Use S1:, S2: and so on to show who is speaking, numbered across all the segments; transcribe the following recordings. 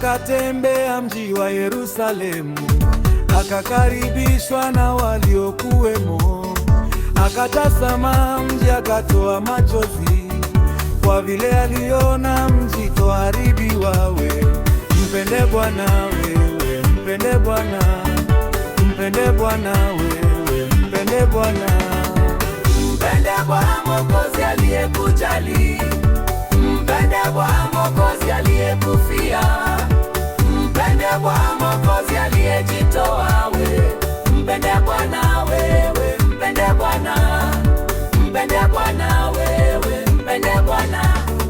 S1: Akatembea mji wa Yerusalemu, akakaribishwa na waliokuwemo. Akatazama mji, akatoa machozi, kwa vile aliona mji toharibiwa. Mpende Bwana wewe, mpende Bwana, mpende Bwana wewe, mpende Bwana.
S2: Mpende Bwana Mwokozi aliyekujali, mpende Bwana Mwokozi aliyekufia, mpende Bwana Mwokozi aliyejitoa. Mpende Bwana wewe, mpende Bwana, mpende Bwana wewe, mpende Bwana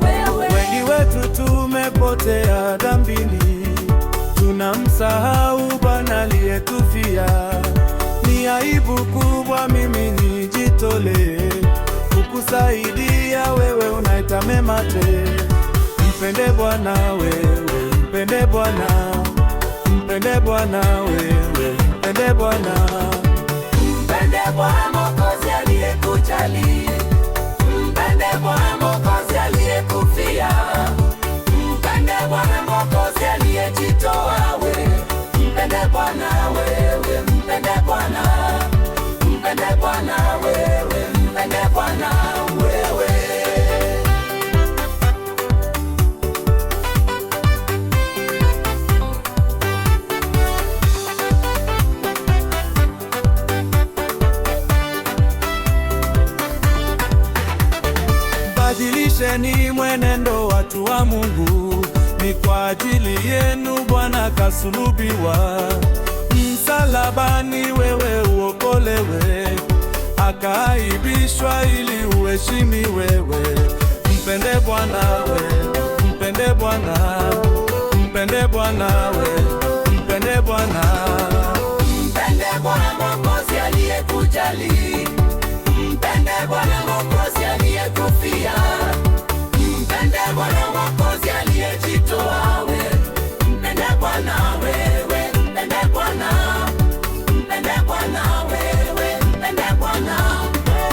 S2: wewe.
S1: Wengi wetu tumepotea dhambini, tunamsahau Bwana aliyetufia. Ni aibu kubwa mimi nijitolee kukusaidia wewe unaita mema te. Mpende Bwana wewe, mpende Bwana, mpende Bwana wewe, mpende Bwana.
S2: Mpende Bwana Mwokozi aliyekujali, mpende Bwana Mwokozi aliyekufia, mpende Bwana Mwokozi aliyejitoa. Mpende Bwana wewe, mpende Bwana, mpende Bwana wewe, mpende Bwana wewe.
S1: Badilisheni mwenendo watu wa Mungu, ni kwa ajili yenu Bwana kasulubiwa. Msalabani wewe uokolewe, akaaibishwa ili uheshimiwe wewe. Mpende Bwana wewe, mpende Bwana, mpende Bwana wewe, mpende Bwana.
S2: Mpende Bwana Mwokozi aliyekujali, mpende Bwana Mwokozi aliyekufia, mpende Bwana Mwokozi aliyejitoa. Mpende Bwana wewe, mpende Bwana, mpende Bwana wewe, mpende Bwana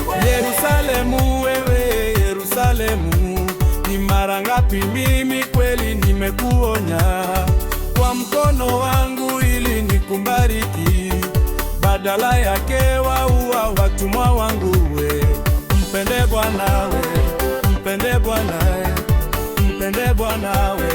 S2: wewe.
S1: Yerusalemu wewe, Yerusalemu, ni mara ngapi mimi kweli nimekuonya kwa mkono wangu ili nikumbariki, badala yake waua watumwa wangu. Mpende Bwana we, mpende Bwana, mpende Bwana we.